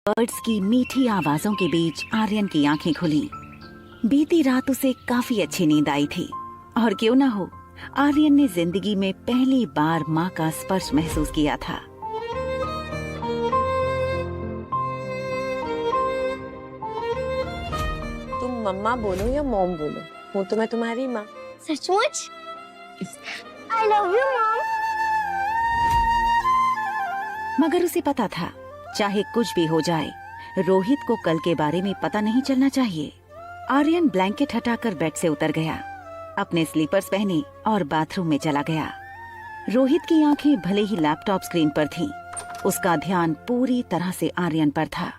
Birds की मीठी आवाजों के बीच आर्यन की आंखें खुली। बीती रात उसे काफी अच्छी नींद आई थी और क्यों ना हो, आर्यन ने जिंदगी में पहली बार माँ का स्पर्श महसूस किया था। तुम मम्मा बोलो या मॉम बोलो, हूँ तो मैं तुम्हारी माँ। सचमुच? I love you, Mom. मगर उसे पता था, चाहे कुछ भी हो जाए, रोहित को कल के बारे में पता नहीं चलना चाहिए। आर्यन ब्लैंकेट हटाकर बेड से उतर गया, अपने स्लीपर्स पहने और बाथरूम में चला गया। रोहित की आंखें भले ही लैपटॉप स्क्रीन पर थीं, उसका ध्यान पूरी तरह से आर्यन पर था।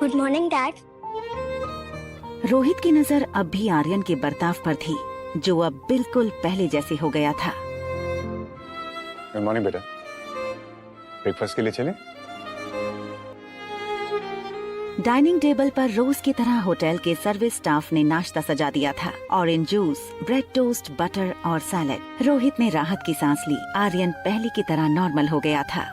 Good morning, Dad. रोहित की नजर अब भी आर्यन के बर्ताव पर थी, जो अब बिल्कुल पहले जैसे हो गया था। गुड मॉर्निंग बेटा, ब्रेकफास्ट के लिए चलें? डाइनिंग टेबल पर रोज की तरह होटल के सर्विस स्टाफ ने नाश्ता सजा दिया था। Orange juice, bread toast, butter और सैलेड। रोहित ने राहत की सांस ली। आर्यन पहले की तरह नॉर्मल हो गया था।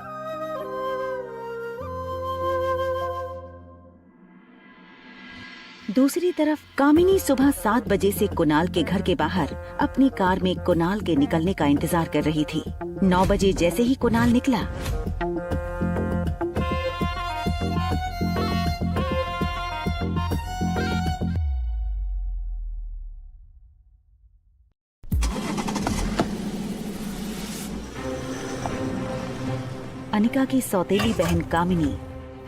दूसरी तरफ कामिनी सुबह 7 बजे से कुणाल के घर के बाहर अपनी कार में कुणाल के निकलने का इंतजार कर रही थी। 9 बजे जैसे ही कुणाल निकला, अनिका की सौतेली बहन कामिनी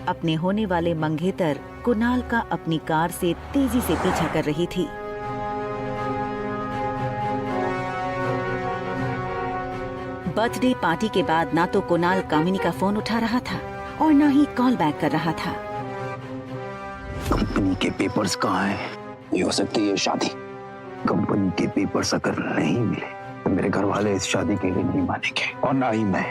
अपने होने वाले मंगेतर कुणाल का अपनी कार से तेजी से पीछा कर रही थी। बर्थडे पार्टी के बाद ना तो कुणाल कामिनी का फोन उठा रहा था और ना ही कॉल बैक कर रहा था। कंपनी के पेपर्स कहाँ हैं? ये हो सकती है शादी। कंपनी के पेपर्स अगर नहीं मिले तो मेरे घर वाले इस शादी के लिए नहीं मानेंगे और ना ही मैं।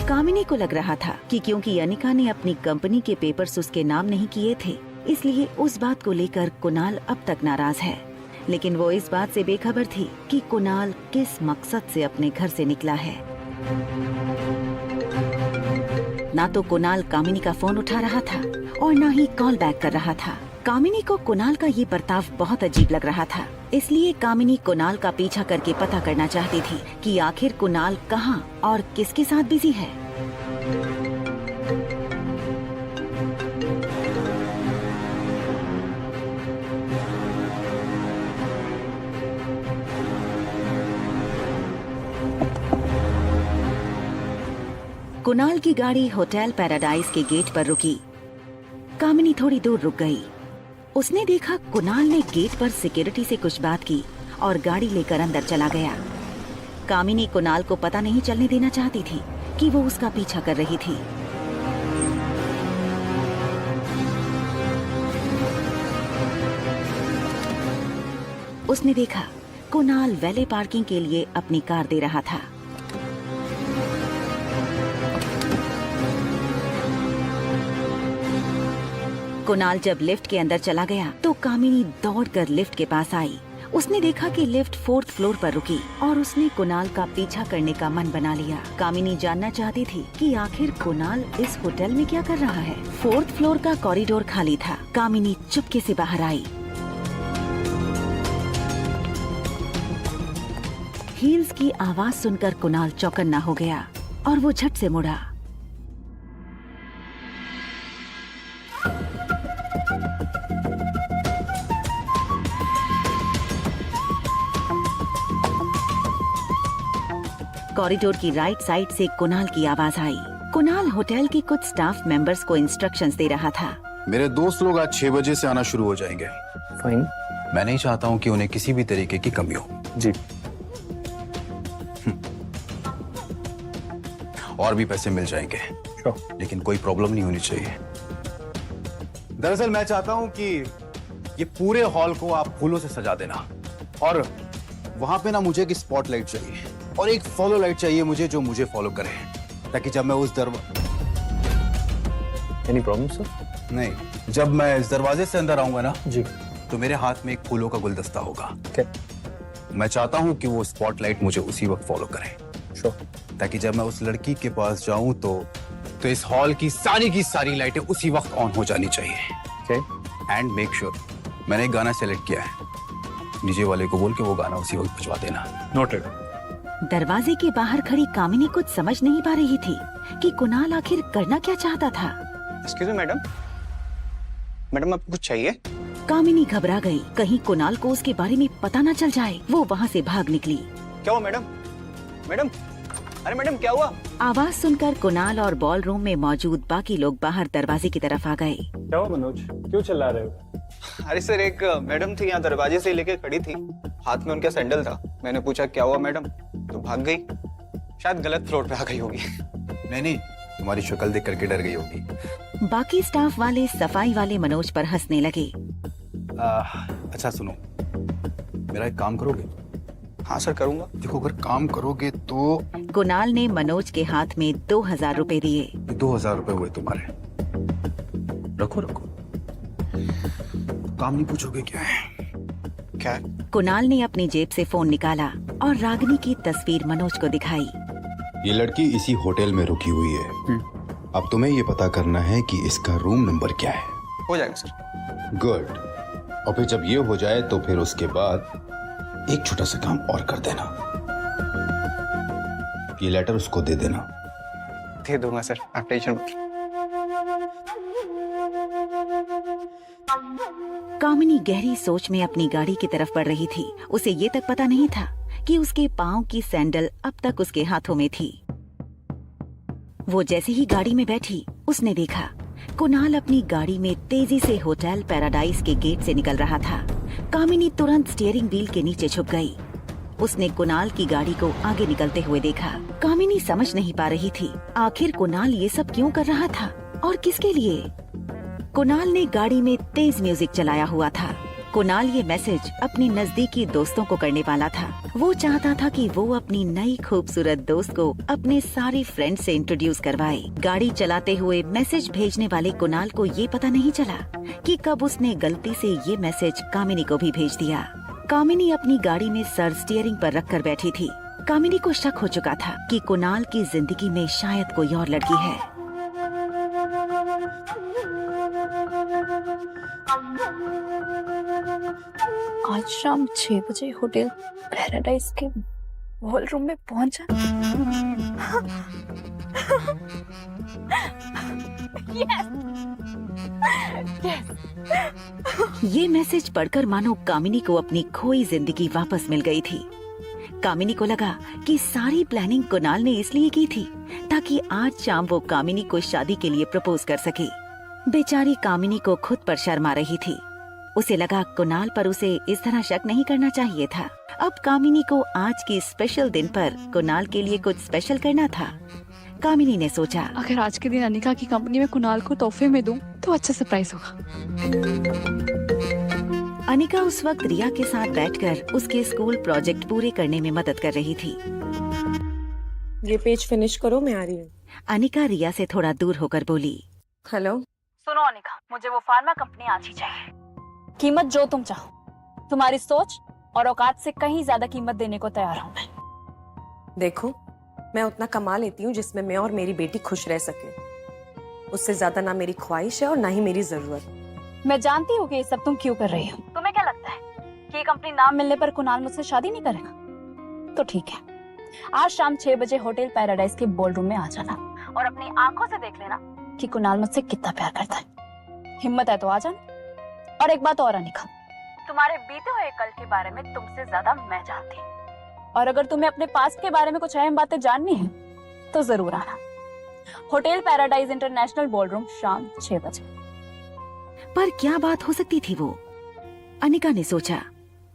कामिनी को लग रहा था कि क्योंकि अनिका ने अपनी कंपनी के पेपर्स उसके नाम नहीं किए थे, इसलिए उस बात को लेकर कुणाल अब तक नाराज है। लेकिन वो इस बात से बेखबर थी कि कुणाल किस मकसद से अपने घर से निकला है। ना तो कुणाल कामिनी का फोन उठा रहा था और ना ही कॉल बैक कर रहा था। कामिनी को कुणाल का ये बर्ताव बहुत अजीब लग रहा था, इसलिए कामिनी कुणाल का पीछा करके पता करना चाहती थी कि आखिर कुणाल कहाँ और किसके साथ बिजी है। कुणाल की गाड़ी होटल पैराडाइज के गेट पर रुकी। कामिनी थोड़ी दूर रुक गई। उसने देखा कुणाल ने गेट पर सिक्योरिटी से कुछ बात की और गाड़ी लेकर अंदर चला गया। कामिनी कुणाल को पता नहीं चलने देना चाहती थी कि वो उसका पीछा कर रही थी। उसने देखा कुणाल वैले पार्किंग के लिए अपनी कार दे रहा था। कुणाल जब लिफ्ट के अंदर चला गया तो कामिनी दौड़कर लिफ्ट के पास आई। उसने देखा कि लिफ्ट 4th फ्लोर पर रुकी और उसने कुणाल का पीछा करने का मन बना लिया। कामिनी जानना चाहती थी कि आखिर कुणाल इस होटल में क्या कर रहा है। 4th फ्लोर का कॉरिडोर खाली था। कामिनी चुपके से बाहर आई। हील्स की आवाज सुनकर कुणाल चौकन्ना हो गया और वो झट से मुड़ा। कॉरिडोर की राइट साइड से कुणाल की आवाज आई। कुणाल होटल के कुछ स्टाफ मेंबर्स को इंस्ट्रक्शंस दे रहा था। मेरे दोस्त लोग आज 6 बजे से आना शुरू हो जाएंगे। फाइन। मैं नहीं चाहता हूँ कि उन्हें किसी भी तरीके की कमी हो। जी। और भी पैसे मिल जाएंगे, लेकिन कोई प्रॉब्लम नहीं होनी चाहिए। दरअसल मैं चाहता हूँ कि ये पूरे हॉल को आप फूलों से सजा देना और वहां पे ना मुझे एक स्पॉटलाइट चाहिए और एक फॉलो लाइट चाहिए मुझे, जो मुझे फॉलो करे, ताकि जब मैं उस एनी प्रॉब्लम सर? नहीं, जब मैं इस दरवाजे से अंदर आऊंगा ना जी, तो मेरे हाथ में एक फूलों का गुलदस्ता होगा। Okay. मैं चाहता हूं कि वो स्पॉटलाइट मुझे उसी वक्त फॉलो करे, Sure. ताकि जब मैं उस लड़की के पास जाऊं तो इस हॉल की सारी लाइटें उसी वक्त ऑन हो जानी चाहिए। Okay. एंड मेक श्योर, मैंने एक गाना सेलेक्ट किया है, डीजे वाले को बोल के वो गाना उसी वक्त बजवा देना। Noted. दरवाजे के बाहर खड़ी कामिनी कुछ समझ नहीं पा रही थी कि कुणाल आखिर करना क्या चाहता था। एक्सक्यूज मी मैडम, मैडम आपको कुछ चाहिए? कामिनी घबरा गई, कहीं कुणाल को उसके बारे में पता न चल जाए। वो वहाँ से भाग निकली। क्या हुआ मैडम? मैडम, अरे मैडम क्या हुआ? आवाज सुनकर कुणाल और बॉल रूम में मौजूद बाकी लोग बाहर दरवाजे की तरफ आ गए। क्या हुआ मनोज, क्यों चिल्ला रहे हो? अरे सर, एक मैडम थी यहाँ दरवाजे से लेके खड़ी थी, हाथ में उनका सैंडल था। मैंने पूछा क्या हुआ मैडम, तो भाग गई। शायद गलत फ्लोर पे आ गई होगी। नहीं, तुम्हारी शक्ल देख करके डर गई होगी। बाकी स्टाफ वाले सफाई वाले मनोज पर हंसने लगे। अच्छा सुनो, मेरा एक काम करोगे? हाँ सर करूंगा। देखो, अगर काम करोगे तो कुणाल ने मनोज के हाथ में 2000 रुपए दिए। 2000 रुपए हुए तुम्हारे। रखो। काम नहीं पूछोगे क्या है? क्या है? कुणाल ने अपनी जेब से फोन निकाला और रागिनी की तस्वीर मनोज को दिखाई। ये लड़की इसी होटल में रुकी हुई है। अब तुम्हें ये पता करना है कि इसका रूम नंबर क्या है। हो जाएगा सर। गुड। और फिर जब ये हो जाए तो फिर उसके बाद एक छोटा सा काम और कर देना, ये लेटर उसको दे देना। दे दूंगा सर, आप टेंशन मत लो। कामिनी गहरी सोच में अपनी गाड़ी की तरफ बढ़ रही थी। उसे ये तक पता नहीं था कि उसके पाँव की सैंडल अब तक उसके हाथों में थी। वो जैसे ही गाड़ी में बैठी, उसने देखा कुणाल अपनी गाड़ी में तेजी से होटल पैराडाइज के गेट से निकल रहा था। कामिनी तुरंत स्टीयरिंग व्हील के नीचे छुप गई। उसने कुणाल की गाड़ी को आगे निकलते हुए देखा। कामिनी समझ नहीं पा रही थी आखिर कुणाल ये सब क्यों कर रहा था और किसके लिए। कुणाल ने गाड़ी में तेज म्यूजिक चलाया हुआ था। कुणाल ये मैसेज अपने नजदीकी दोस्तों को करने वाला था। वो चाहता था कि वो अपनी नई खूबसूरत दोस्त को अपने सारे फ्रेंड से इंट्रोड्यूस करवाए। गाड़ी चलाते हुए मैसेज भेजने वाले कुणाल को ये पता नहीं चला कि कब उसने गलती से ये मैसेज कामिनी को भी भेज दिया। कामिनी अपनी गाड़ी में सर स्टीयरिंग पर रखकर बैठी थी। कामिनी को शक हो चुका था कि कुणाल की जिंदगी में शायद कोई और लड़की है। आज शाम 6 बजे होटल पैराडाइज के हॉल रूम में पहुंचा। ये मैसेज पढ़कर मानो कामिनी को अपनी खोई जिंदगी वापस मिल गई थी। कामिनी को लगा कि सारी प्लानिंग कुणाल ने इसलिए की थी ताकि आज शाम वो कामिनी को शादी के लिए प्रपोज कर सके। बेचारी कामिनी को खुद पर शर्म आ रही थी। उसे लगा कुणाल पर उसे इस तरह शक नहीं करना चाहिए था। अब कामिनी को आज के स्पेशल दिन पर कुणाल के लिए कुछ स्पेशल करना था। कामिनी ने सोचा, अगर आज के दिन अनिका की कंपनी में कुणाल को तोहफे में दूं तो अच्छा सरप्राइज होगा। अनिका उस वक्त रिया के साथ बैठकर उसके स्कूल प्रोजेक्ट पूरे करने में मदद कर रही थी। ये पेज फिनिश करो, मैं आ रही हूँ। अनिका रिया से थोड़ा दूर होकर बोली, हेलो। सुनो अनिका, मुझे वो फार्मा कंपनी आज ही चाहिए। कीमत जो तुम चाहो, तुम्हारी सोच और औकात से कहीं ज्यादा कीमत देने को तैयार हूँ मैं। देखो, मैं उतना कमा लेती हूँ जिसमें मैं और मेरी बेटी खुश रह सके। उससे ज्यादा ना मेरी ख्वाहिश है और ना ही मेरी जरूरत। मैं जानती हूँ कि ये सब तुम क्यों कर रही हो। तुम्हें क्या लगता है कि ये कंपनी नाम मिलने पर कुणाल मुझसे शादी नहीं करेगा? तो ठीक है, आज शाम 6 बजे होटल पैराडाइज के बॉलरूम में आ जाना और अपनी आंखों से देख लेना कि कुणाल मुझसे कितना प्यार करता है। हिम्मत है तो आ जाना। और एक बात और अनिका, तुम्हारे बीते हुए कल के बारे में तुमसे ज्यादा मैं जानती हूँ, और अगर तुम्हें अपने पास्ट के बारे में कुछ अहम बातें जाननी है तो जरूर आना। होटल पैराडाइज इंटरनेशनल बॉलरूम शाम 6 बजे। पर क्या बात हो सकती थी वो? अनिका ने सोचा,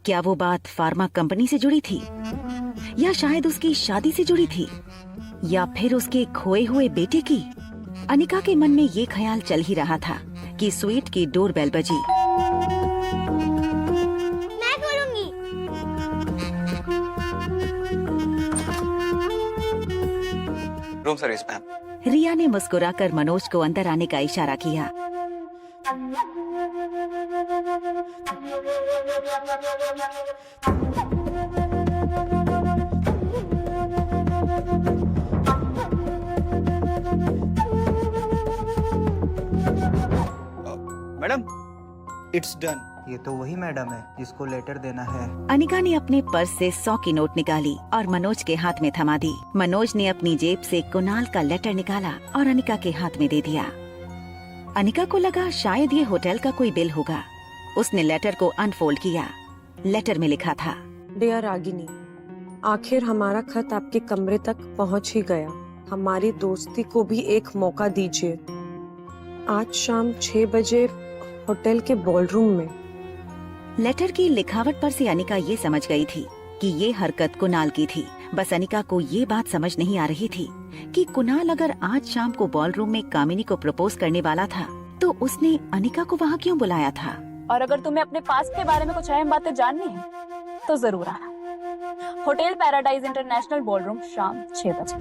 क्या वो बात फार्मा कंपनी से जुड़ी थी, या शायद उसकी शादी से जुड़ी थी, या फिर उसके खोए हुए बेटे की? अनिका के मन में ये ख्याल चल ही रहा था कि स्वीट की डोरबेल बजी। मैं करूंगी। Room service ma'am. रिया ने मुस्कुराकर मनोज को अंदर आने का इशारा किया। Madam, it's done. ये तो वही मैडम है जिसको लेटर देना है। अनिका ने अपने पर्स से 100 की नोट निकाली और मनोज के हाथ में थमा दी। मनोज ने अपनी जेब से कुणाल का लेटर निकाला और अनिका के हाथ में दे दिया। अनिका को लगा शायद ये होटल का कोई बिल होगा। उसने लेटर को अनफोल्ड किया। लेटर में लिखा था, डियर रागिनी, आखिर हमारा खत आपके कमरे तक पहुंच ही गया। हमारी दोस्ती को भी एक मौका दीजिए। आज शाम 6 बजे होटल के बॉलरूम में। लेटर की लिखावट पर से अनिका ये समझ गई थी कि ये हरकत कुणाल की थी। बस अनिका को ये बात समझ नहीं आ रही थी कि कुणाल अगर आज शाम को बॉलरूम में कामिनी को प्रपोज करने वाला था तो उसने अनिका को वहाँ क्यों बुलाया था। और अगर तुम्हें अपने पास्ट के बारे में कुछ अहम बातें जाननी है तो जरूर आना। होटल पैराडाइज इंटरनेशनल बॉलरूम शाम 6 बजे।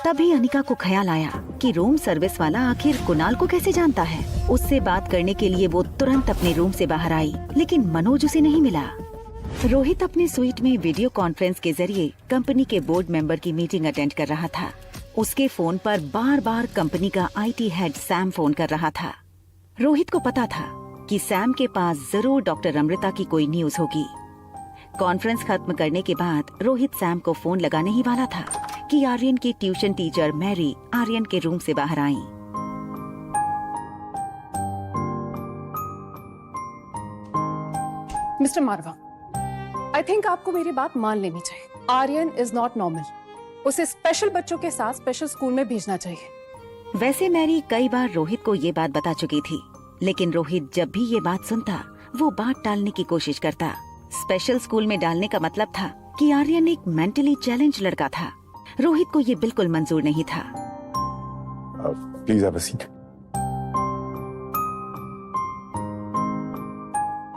तभी अनिका को ख्याल आया कि रूम सर्विस वाला आखिर कुणाल को कैसे जानता है। उससे बात करने के लिए वो तुरंत अपने रूम से बाहर आई, लेकिन मनोज उसे नहीं मिला। रोहित अपने स्वीट में वीडियो कॉन्फ्रेंस के जरिए कंपनी के बोर्ड मेंबर की मीटिंग अटेंड कर रहा था। उसके फोन पर बार बार कंपनी का IT हेड सैम फोन कर रहा था। रोहित को पता था कि सैम के पास जरूर डॉक्टर अमृता की कोई न्यूज होगी। कॉन्फ्रेंस खत्म करने के बाद रोहित सैम को फोन लगाने ही वाला था कि आर्यन की ट्यूशन टीचर मैरी आर्यन के रूम से बाहर आईं। मिस्टर मारवा, आई थिंक आपको मेरी बात मान लेनी चाहिए। Aryan is not normal. उसे स्पेशल बच्चों के साथ स्पेशल स्कूल में भेजना चाहिए। वैसे मैरी कई बार रोहित को ये बात बता चुकी थी, लेकिन रोहित जब भी ये बात सुनता वो बात टालने की कोशिश करता। स्पेशल स्कूल में डालने का मतलब था कि आर्यन एक मेंटली चैलेंज लड़का था। रोहित को ये बिल्कुल मंजूर नहीं था। Please have a seat.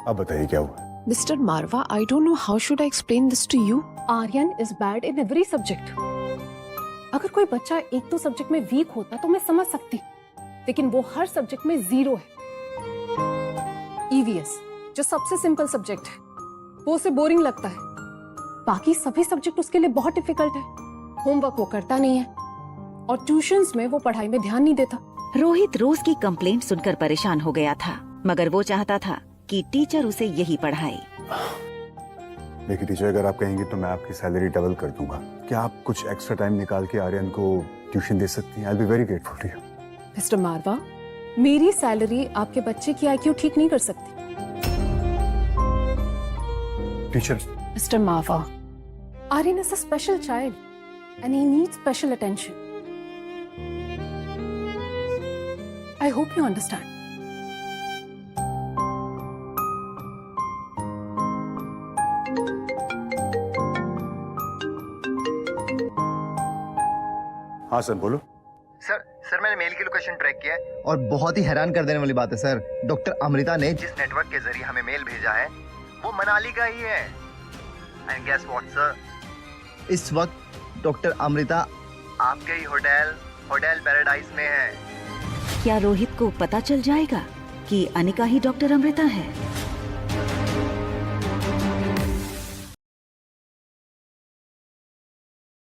अब बताइए क्या हुआ। Mister Marwah, I don't know how should I explain this to you. Aryan is bad in every subject. अगर कोई बच्चा एक दो सब्जेक्ट में वीक होता तो मैं समझ सकती, लेकिन वो हर सब्जेक्ट में 0 है। EVS जो सबसे सिंपल सब्जेक्ट है वो उसे बोरिंग लगता है। बाकी सभी सब्जेक्ट उसके लिए बहुत डिफिकल्ट है। होमवर्क वो करता नहीं है और ट्यूशंस में वो पढ़ाई में ध्यान नहीं देता। रोहित रोज की कंप्लेंट सुनकर परेशान हो गया था, मगर वो चाहता था कि टीचर उसे यही पढ़ाए। देखिए टीचर, अगर आप कहेंगे तो मैं आपकी सैलरी डबल कर दूंगा। क्या आप कुछ एक्स्ट्रा टाइम निकाल के आर्यन को ट्यूशन दे सकती हैं? I will be very grateful to you. Mister Marwa, मेरी सैलरी आपके बच्चे की IQ ठीक नहीं कर सकती। Teacher, Mr. Marva, Aryan is a special child and he needs special attention. I hope you understand. हाँ सर बोलो। सर मैंने मेल की लोकेशन ट्रैक किया है और बहुत ही हैरान कर देने वाली बात है सर, डॉक्टर अमृता ने जिस नेटवर्क के जरिए हमें मेल भेजा है वो मनाली का ही है। एंड गेस व्हाट सर, इस वक्त डॉक्टर अमृता आपके ही होटल पैराडाइज में है। क्या रोहित को पता चल जाएगा कि अनिका ही डॉक्टर अमृता है?